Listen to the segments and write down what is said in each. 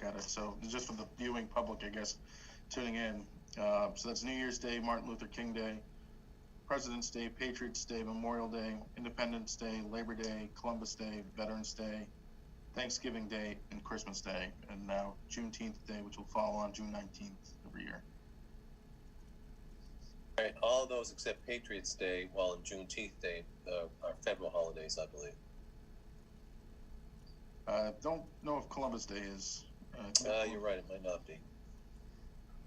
look at it. So just for the viewing public, I guess, tuning in. So that's New Year's Day, Martin Luther King Day, President's Day, Patriots Day, Memorial Day, Independence Day, Labor Day, Columbus Day, Veterans Day, Thanksgiving Day, and Christmas Day, and now Juneteenth Day, which will fall on June 19th every year. All right, all of those except Patriots Day, while in Juneteenth Day are federal holidays, I believe. Don't know if Columbus Day is. You're right, it might not be.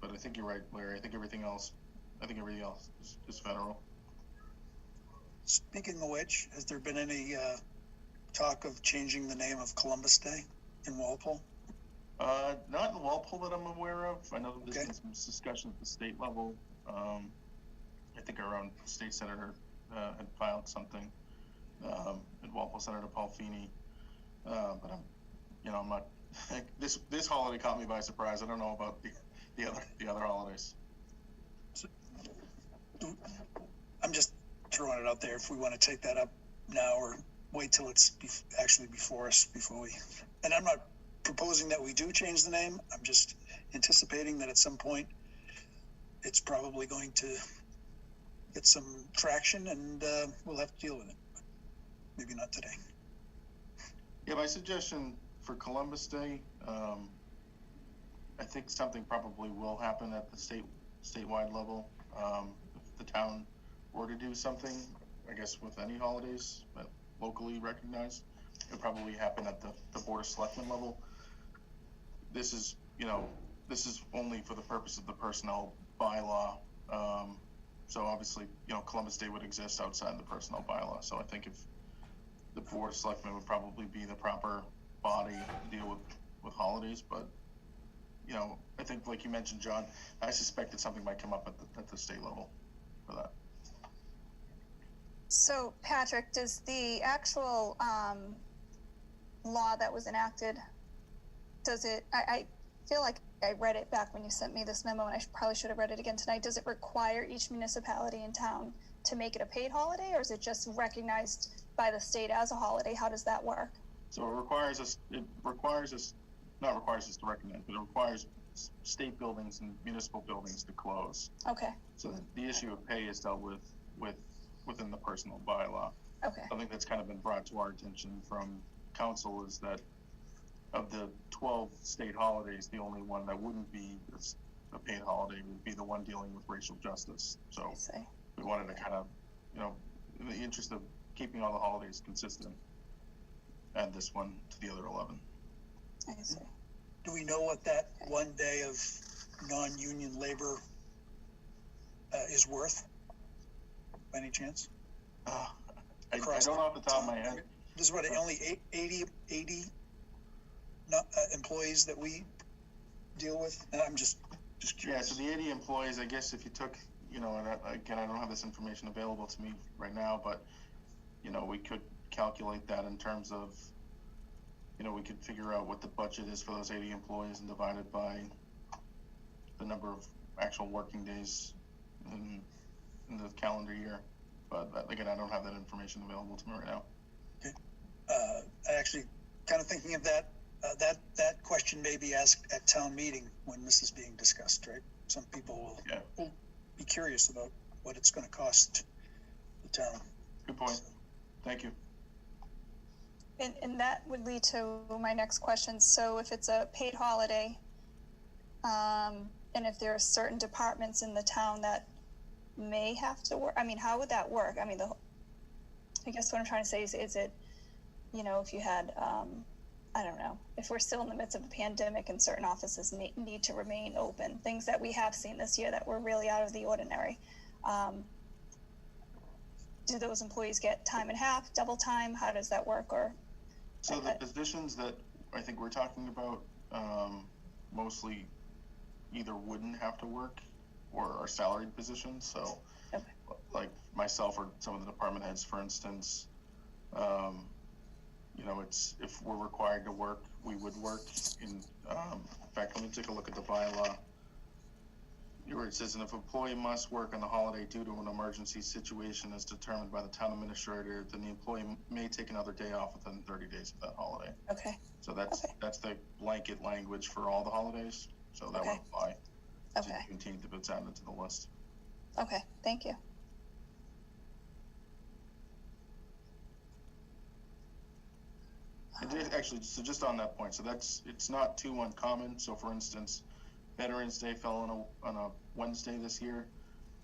But I think you're right, Larry. I think everything else is federal. Speaking of which, has there been any talk of changing the name of Columbus Day in Walpole? Not in Walpole that I'm aware of. I know there's been some discussion at the state level. I think our own state senator had filed something in Walpole, Senator Paul Feeney. But I'm not. This holiday caught me by surprise. I don't know about the other holidays. So, I'm just throwing it out there. If we want to take that up now or wait till it's actually before us before we. And I'm not proposing that we do change the name. I'm just anticipating that at some point it's probably going to get some traction, and we'll have to deal with it. But maybe not today. Yeah, my suggestion for Columbus Day, I think something probably will happen at the statewide level. If the town were to do something, I guess with any holidays that locally recognized, it would probably happen at the Board of Selectmen level. This is only for the purpose of the personnel bylaw. So obviously, Columbus Day would exist outside the personnel bylaw. So I think if the Board of Selectmen would probably be the proper body to deal with holidays, but I think, like you mentioned, John, I suspect that something might come up at the state level for that. So, Patrick, does the actual law that was enacted, I feel like I read it back when you sent me this memo, and I probably should have read it again tonight. Does it require each municipality in town to make it a paid holiday, or is it just recognized by the state as a holiday? How does that work? So it requires us to recognize, but it requires state buildings and municipal buildings to close. Okay. So the issue of pay is dealt with within the personal bylaw. Okay. Something that's kind of been brought to our attention from council is that of the 12 state holidays, the only one that wouldn't be a paid holiday would be the one dealing with racial justice. So we wanted to kind of, in the interest of keeping all the holidays consistent, add this one to the other 11. I see. Do we know what that one day of non-union labor is worth, by any chance? I don't know off the top of my head. This is what, only 80 employees that we deal with? And I'm just curious. Yeah, so the 80 employees, I guess if you took, and again, I don't have this information available to me right now, but, we could calculate that in terms of, we could figure out what the budget is for those 80 employees and divide it by the number of actual working days in the calendar year. But again, I don't have that information available to me right now. Okay. I actually kind of thinking of that. That question may be asked at town meeting when this is being discussed, right? Some people will be curious about what it's going to cost the town. Good point. Thank you. And that would lead to my next question. So if it's a paid holiday, and if there are certain departments in the town that may have to work, how would that work? I guess what I'm trying to say is it, if you had, I don't know, if we're still in the midst of a pandemic and certain offices need to remain open, things that we have seen this year that were really out of the ordinary. Do those employees get time and a half, double time? How does that work? So the positions that I think we're talking about mostly either wouldn't have to work or are salaried positions. So like myself or some of the department heads, for instance, it's if we're required to work, we would work. In fact, let me take a look at the bylaw. where it says, and if employee must work on the holiday due to an emergency situation as determined by the town administrator, then the employee may take another day off within 30 days of that holiday. Okay, So that's, Okay. that's the blanket language for all the holidays, so that would Okay. apply to okay, Juneteenth if it's added to the list. okay, thank you. And actually, so just on that point, so it's not too uncommon. So for instance, Veterans Day fell on a Wednesday this year.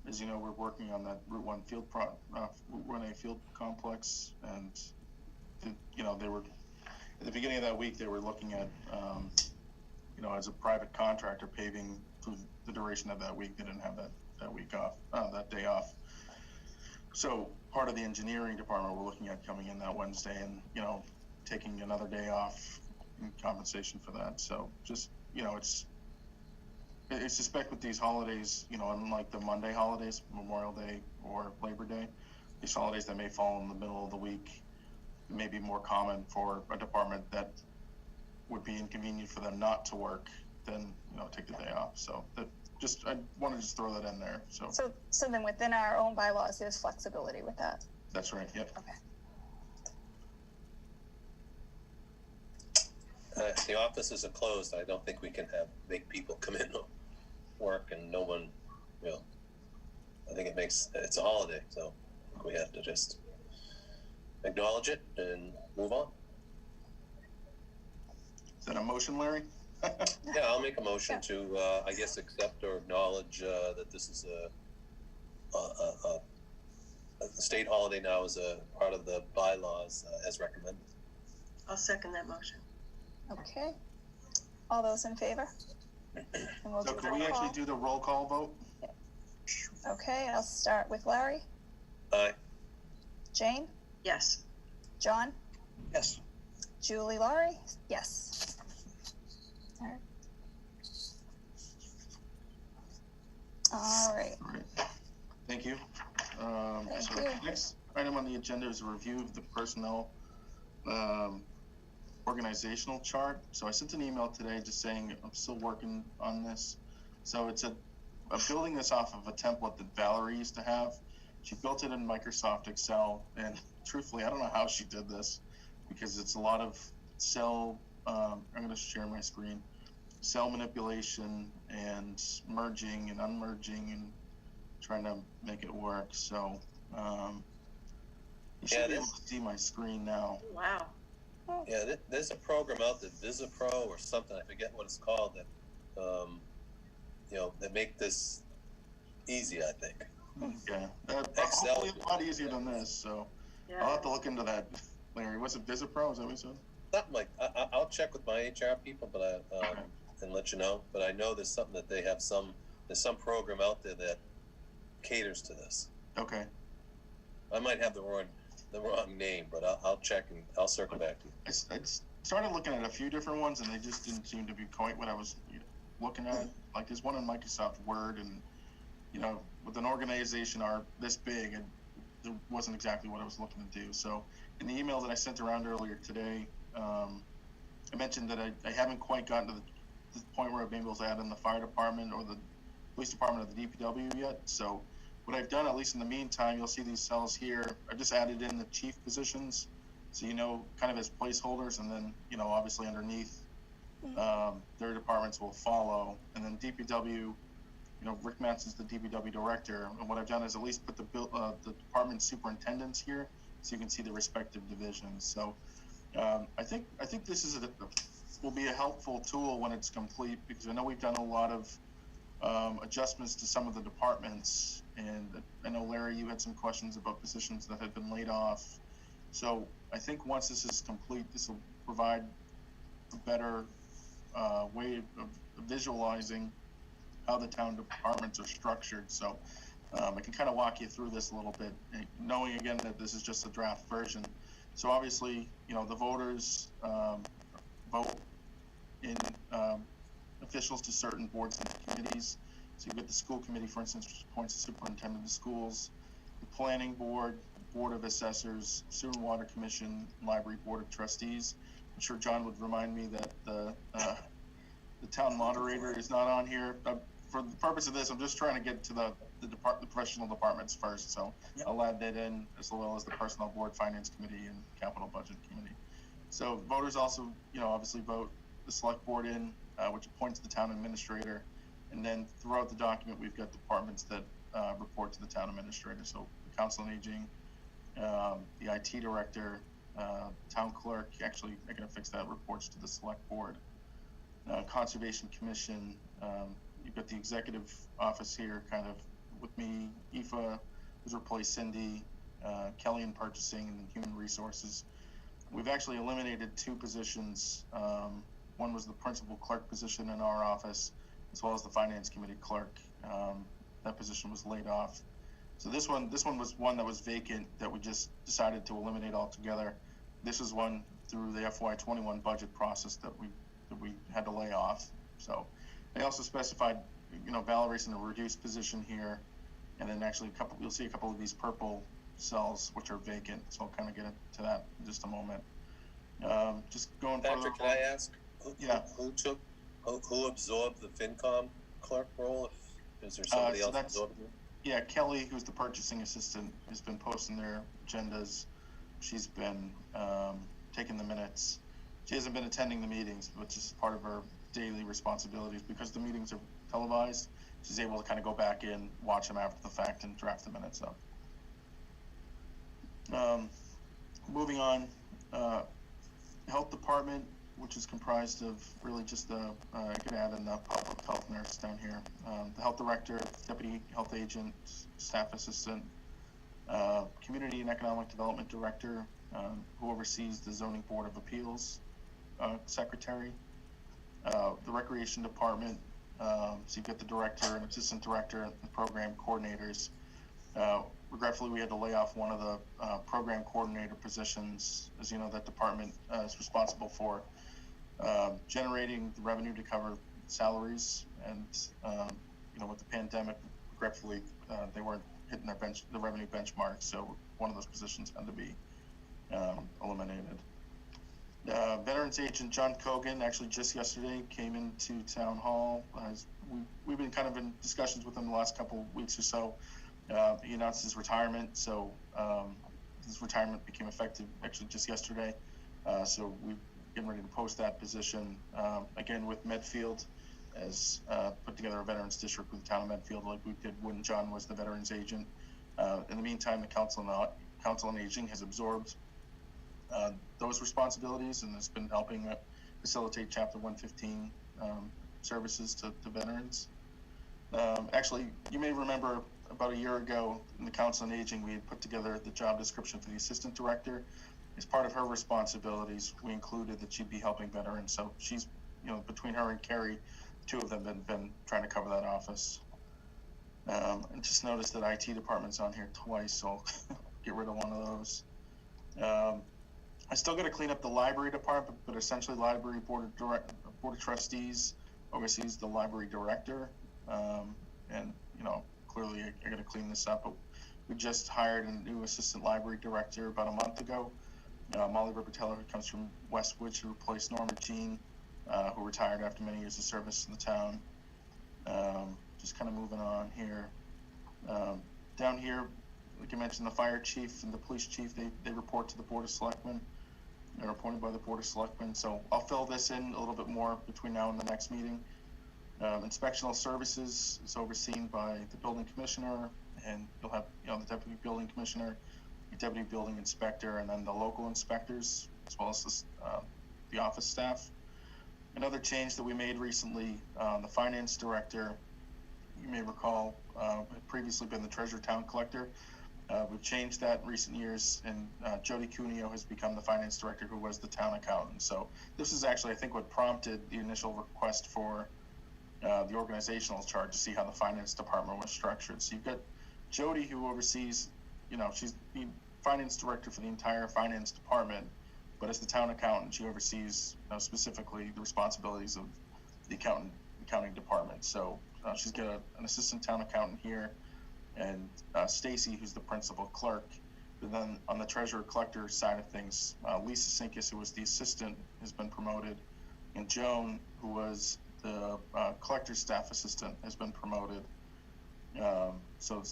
As you know, we're working on that Route 1 Route 1A field complex, and they were at the beginning of that week they were looking at as a private contractor paving through the duration of that week. They didn't have that week off, that day off. So part of the engineering department we're looking at coming in that Wednesday and taking another day off in compensation for that. So just I suspect with these holidays, unlike the Monday holidays, Memorial Day or Labor Day, these holidays that may fall in the middle of the week may be more common for a department that would be inconvenient for them not to work than, take the day off. So I want to just throw that in there. So then within our own bylaws, there's flexibility with that. that's right. Yep. Okay. The offices are closed. I don't think we can make people come in to work and no one, I think it's a holiday, so we have to just acknowledge it and move on. Is that a motion, Larry? Yeah, I'll make a motion to, I guess, accept or acknowledge that this is a state holiday now as a part of the bylaws as recommended. I'll second that motion. Okay. All those in favor? And we'll So do can roll we actually call. do the roll call vote? Okay, I'll start with Larry. Aye. Jane? Yes. John? Yes. Julie, Laurie? Yes. All right. All right. All right. Thank you. Thank So you. next item on the agenda is a review of the personnel organizational chart. So I sent an email today just saying I'm still working on this. So I'm building this off of a template that Valerie used to have. She built it in Microsoft Excel, and truthfully, I don't know how she did this because it's a lot of cell. I'm going to share my screen. Cell manipulation and merging and unmerging and trying to make it work. So you should be able to see my screen now. Wow. Yeah, there's a program out there, VisiPro or something, I forget what it's called, that that make this easy, I think. Yeah, Excel. hopefully a lot easier than this. So Yeah. I'll have to look into that. Larry, was it VisiPro? Is that what you said? Something like, I'll check with my HR people, but and let you know. But I know there's something that they have there's some program out there that caters to this. Okay. I might have the wrong name, but I'll check and I'll circle back to you. I started looking at a few different ones, and they just didn't seem to be quite what I was looking at. Like there's one in Microsoft Word, and with an organization this big, it wasn't exactly what I was looking to do. So in the email that I sent around earlier today, I mentioned that I haven't quite gotten to the point where I've been able to add in the fire department or the police department or the DPW yet. So what I've done, at least in the meantime, you'll see these cells here. I've just added in the chief positions, so kind of as placeholders, and then obviously underneath their departments will follow, and then DPW. Rick Manson's the DPW director, and what I've done is at least put the department superintendents here, so you can see the respective divisions. So I think this will be a helpful tool when it's complete, because I know we've done a lot of adjustments to some of the departments, and I know Larry, you had some questions about positions that had been laid off. So I think once this is complete, this will provide a better way of visualizing how the town departments are structured. So I can kind of walk you through this a little bit, knowing again that this is just a draft version. So obviously, the voters vote in officials to certain boards and committees. So you've got the school committee, for instance, which appoints the superintendent of schools, the planning board, board of assessors, sewer and water commission, library board of trustees. I'm sure John would remind me that the town moderator is not on here. for the purpose of this, I'm just trying to get to the professional departments first, so Yep. I'll add that in, as well as the Personnel Board, Finance Committee, and Capital Budget Committee. So voters also, obviously vote the Select Board in, which appoints the Town Administrator, and then throughout the document, we've got departments that report to the Town Administrator, so the Council on Aging, the IT Director, Town Clerk, actually, I gotta fix that, reports to the Select Board. Conservation Commission, you've got the Executive Office here, kind of with me, Aoife, who's replaced Cindy, Kelly in Purchasing, and then Human Resources. We've actually eliminated 2 positions. One was the Principal Clerk position in our office, as well as the Finance Committee Clerk. That position was laid off. So this one was one that was vacant that we just decided to eliminate altogether. This is one through the FY21 budget process that we had to lay off. So they also specified, Valerie's in a reduced position here, and then actually you'll see a couple of these purple cells which are vacant. So I'll kind of get into that in just a moment. Just going Patrick, further. can I ask? Yeah. Who absorbed the FinCom clerk role? Is there somebody else absorbing it? Yeah, Kelly, who's the purchasing assistant, has been posting their agendas. She's been taking the minutes. She hasn't been attending the meetings, which is part of her daily responsibilities. Because the meetings are televised, she's able to kind of go back in, watch them after the fact, and draft the minutes up. Moving on, Health Department, which is comprised of really just I could add in the public health nurse down here, the health director, deputy health agent, staff assistant, community and economic development director, who oversees the zoning board of appeals, secretary, the recreation department, so you've got the director and assistant director and the program coordinators. Regretfully, we had to lay off one of the program coordinator positions. As you know, that department is responsible for generating the revenue to cover salaries, and with the pandemic, regretfully, they weren't hitting the revenue benchmark, so one of those positions had to be eliminated. Veterans agent John Cogan actually just yesterday came into town hall. We've been kind of in discussions with him the last couple of weeks or so. He announced his retirement, so his retirement became effective actually just yesterday. So we're getting ready to post that position again with Medfield, as put together a veterans district with the town of Medfield, like we did when John was the veterans agent. In the meantime, the Council on Aging has absorbed those responsibilities and has been helping facilitate Chapter 115 services to veterans. Actually, you may remember about a year ago in the Council on Aging, we had put together the job description for the assistant director. As part of her responsibilities, we included that she'd be helping veterans. So she's, between her and Carrie, 2 of them have been trying to cover that office. And just noticed that IT department's on here twice, so get rid of one of those. I still got to clean up the library department, but essentially library board of trustees oversees the library director. And, clearly I got to clean this up. But we just hired a new assistant library director about a month ago. Molly Ripperteller, who comes from Westwood, who replaced Norma Jean, who retired after many years of service to the town. Just kind of moving on here. Down here, like I mentioned, the fire chief and the police chief, they report to the Board of Selectmen. They're appointed by the Board of Selectmen. So I'll fill this in a little bit more between now and the next meeting. Inspectional Services is overseen by the building commissioner, and you'll have the deputy building commissioner, the deputy building inspector, and then the local inspectors, as well as the office staff. Another change that we made recently, the finance director, you may recall, had previously been the treasurer town collector. We've changed that in recent years, and Jody Cuneo has become the finance director, who was the town accountant. So this is actually, I think, what prompted the initial request for the organizational chart, to see how the finance department was structured. So you've got Jody, who oversees, she's the finance director for the entire finance department, but as the town accountant, she oversees specifically the responsibilities of the accounting department. So she's got an assistant town accountant here, and Stacy, who's the principal clerk. And then on the treasurer collector side of things, Lisa Sinkus, who was the assistant, has been promoted, and Joan, who was the collector's staff assistant has been promoted. So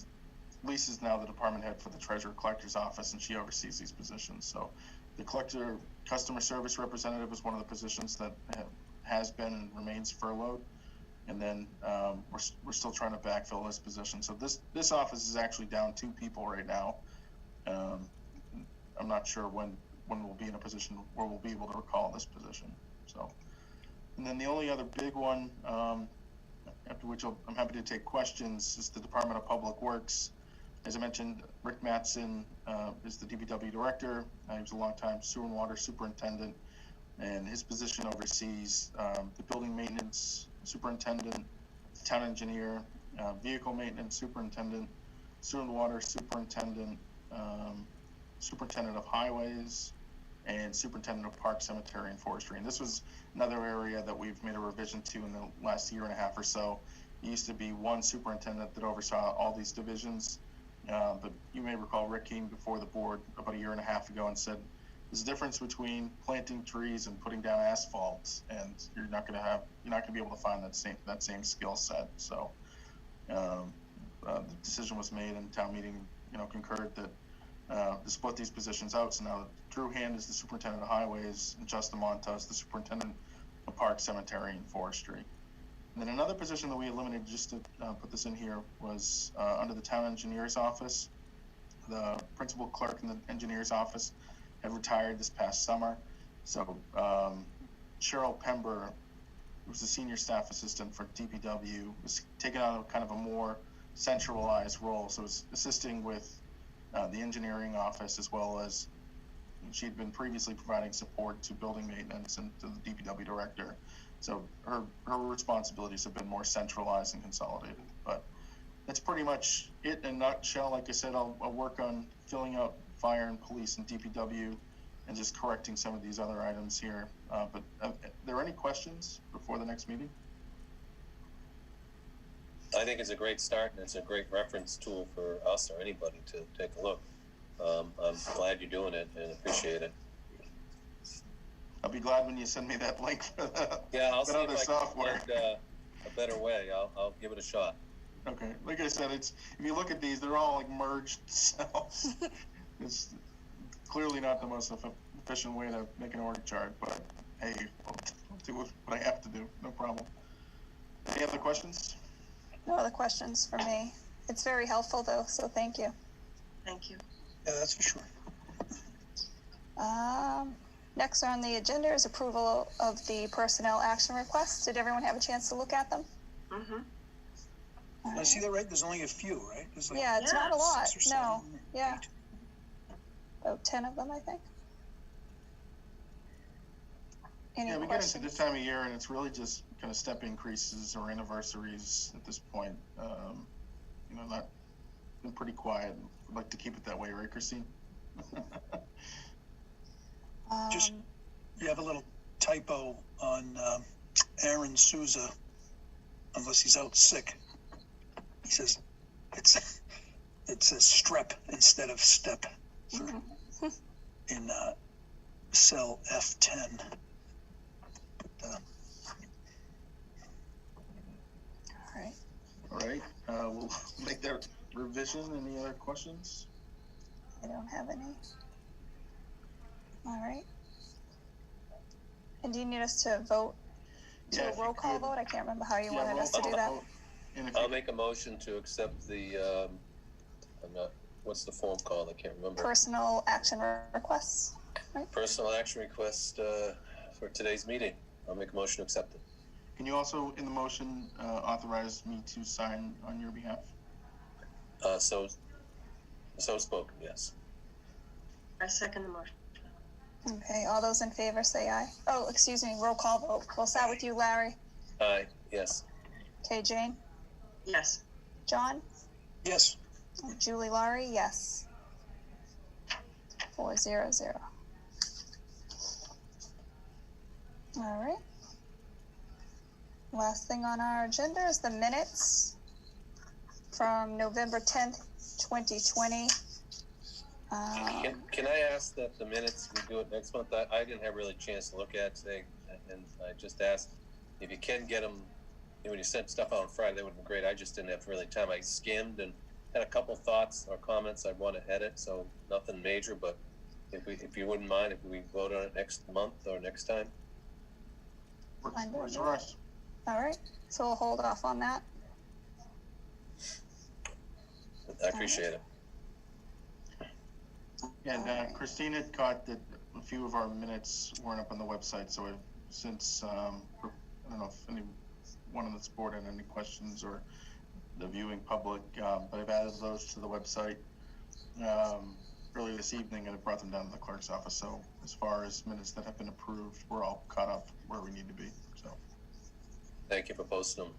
Lisa is now the department head for the treasurer collector's office, and she oversees these positions. So the collector customer service representative is one of the positions that has been and remains furloughed. And then we're still trying to backfill this position. So this office is actually down 2 people right now. I'm not sure when we'll be in a position where we'll be able to recall this position. So, and then the only other big one, after which I'm happy to take questions, is the Department of Public Works. As I mentioned, Rick Mattson is the DPW director. He was a longtime sewer and water superintendent, and his position oversees the building maintenance superintendent, town engineer, vehicle maintenance superintendent, sewer and water superintendent, superintendent of highways, and superintendent of park, cemetery, and forestry. And this was another area that we've made a revision to in the last year and a half or so. It used to be one superintendent that oversaw all these divisions, but you may recall Rick came before the board about a year and a half ago and said there's a difference between planting trees and putting down asphalt, and you're not going to be able to find that same skill set. So the decision was made, and town meeting concurred that to split these positions out. So now Drew Hand is the superintendent of highways, and Justin Montas the superintendent of park, cemetery, and forestry. And then another position that we eliminated, just to put this in here, was under the town engineer's office. The principal clerk in the engineer's office had retired this past summer. So Cheryl Pember, who was the senior staff assistant for DPW, was taking on kind of a more centralized role. So it was assisting with the engineering office, as well as she'd been previously providing support to building maintenance and to the DPW director. So her responsibilities have been more centralized and consolidated. But that's pretty much it in a nutshell. Like I said, I'll work on filling out fire and police and DPW and just correcting some of these other items here. But are there any questions before the next meeting? I think it's a great start, and it's a great reference tool for us or anybody to take a look. I'm glad you're doing it and appreciate it. I'll be glad when you send me that link for I'll that see other if I software. can find a better way. I'll give it a shot. Okay, like I said, if you look at these, they're all like merged cells. It's clearly not the most efficient way to make an org chart, but hey, I'll do what I have to do. No problem. Any other questions? No other questions for me. It's very helpful though, so thank you. Thank you. Yeah, that's for sure. Next on the agenda is approval of the personnel action requests. Did everyone have a chance to look at them? Mm-hmm. Did I see that right? There's only a few, right? There's like Yeah, it's not a lot. 6 or No, 7, yeah, 8. about 10 of them, I think. Any Yeah, we get questions? into this time of year, and it's really just kind of step increases or anniversaries at this point. Not been pretty quiet. I'd like to keep it that way, right, Christine? Just, you have a little typo on Aaron Souza, unless he's out sick. He says it says strep instead of step in cell F10. All right, we'll make that revision. Any other questions? I don't have any. All right. And do you need us to vote to Yeah, a if you roll call could. vote? I can't remember how you Yeah, wanted roll us to do call that. vote. And if I'll you- make a motion to accept the, what's the form called? I can't remember. Personal action requests, right? Personal action request for today's meeting. I'll make a motion to accept it. Can you also, in the motion, authorize me to sign on your behalf? So spoken, yes. I second the motion. Okay, all those in favor say aye. Oh, excuse me, roll call vote. We'll start with you, Larry. Aye, yes. Okay, Jane? Yes. John? Yes. Julie Laurie, yes. 400. All right. Last thing on our agenda is the minutes from November 10th, 2020. Can I ask that the minutes we do it next month? I didn't have really a chance to look at today, and I just asked if you can get them, when you sent stuff out on Friday, that would have been great. I just didn't have really time. I skimmed and had a couple thoughts or comments I'd want to edit, so nothing major, but if you wouldn't mind, if we vote on it next month or next time. Works for us. All right, so we'll hold off on that. I appreciate it. And Christina caught that a few of our minutes weren't up on the website, so since I don't know if any one of this board had any questions or the viewing public, but I've added those to the website earlier this evening, and I brought them down to the clerk's office. So as far as minutes that have been approved, we're all caught up where we need to be. So Thank you for posting them.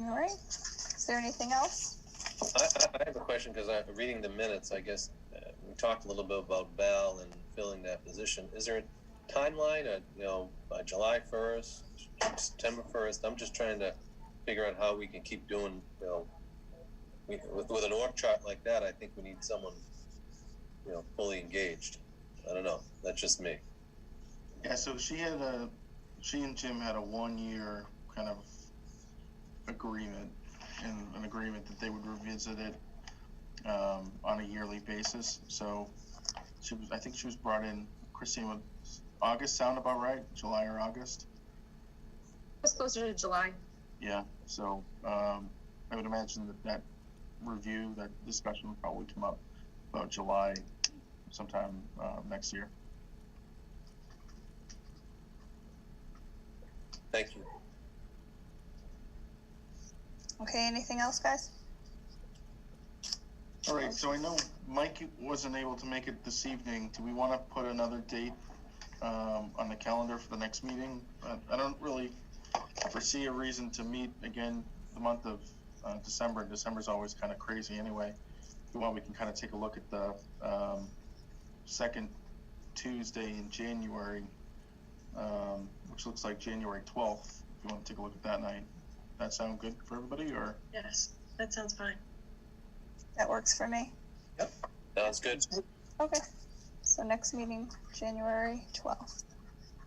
All right, is there anything else? I have a question, because I'm reading the minutes. I guess we talked a little bit about Val and filling that position. Is there a timeline, by July 1st, September 1st? I'm just trying to figure out how we can keep doing, with an org chart like that. I think we need someone, fully engaged. I don't know. That's just me. yeah, so she and Jim had a 1-year kind of agreement, and an agreement that they would revisit it on a yearly basis. So I think she was brought in, Christine, August sound about right? July or August? It's closer to July. Yeah, so I would imagine that review, that discussion will probably come up about July sometime next year. Thank you. Okay, anything else, guys? All right, so I know Mike wasn't able to make it this evening. Do we want to put another date on the calendar for the next meeting? I don't really foresee a reason to meet again the month of December. December's always kind of crazy anyway. If you want, we can kind of take a look at the second Tuesday in January, which looks like January 12th. If you want to take a look at that night. That sound good for everybody, or? Yes, that sounds fine. That works for me. Sounds good. Okay, so next meeting, January 12th.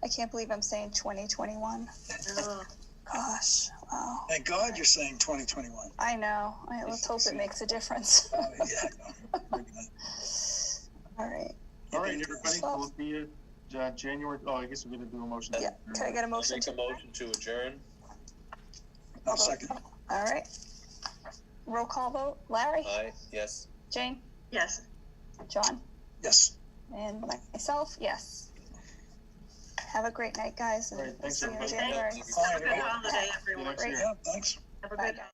I can't believe I'm saying 2021. Oh, Gosh, wow. Thank God you're saying 2021. I know. Let's hope it makes a difference. Yeah, I know. All right. All right, everybody, so we'll see you January. Oh, I guess we're gonna do a motion. Yeah. Can I get a motion? Make a motion to adjourn. I'll second. All right. Roll call vote. Larry? Aye. Yes. Jane? yes. John? Yes. And myself, yes. Have a great night, guys. And All right, thanks, see you in everybody. January. Have a good holiday, See you everyone. next year. Yeah, thanks. Have a Bye, good guys.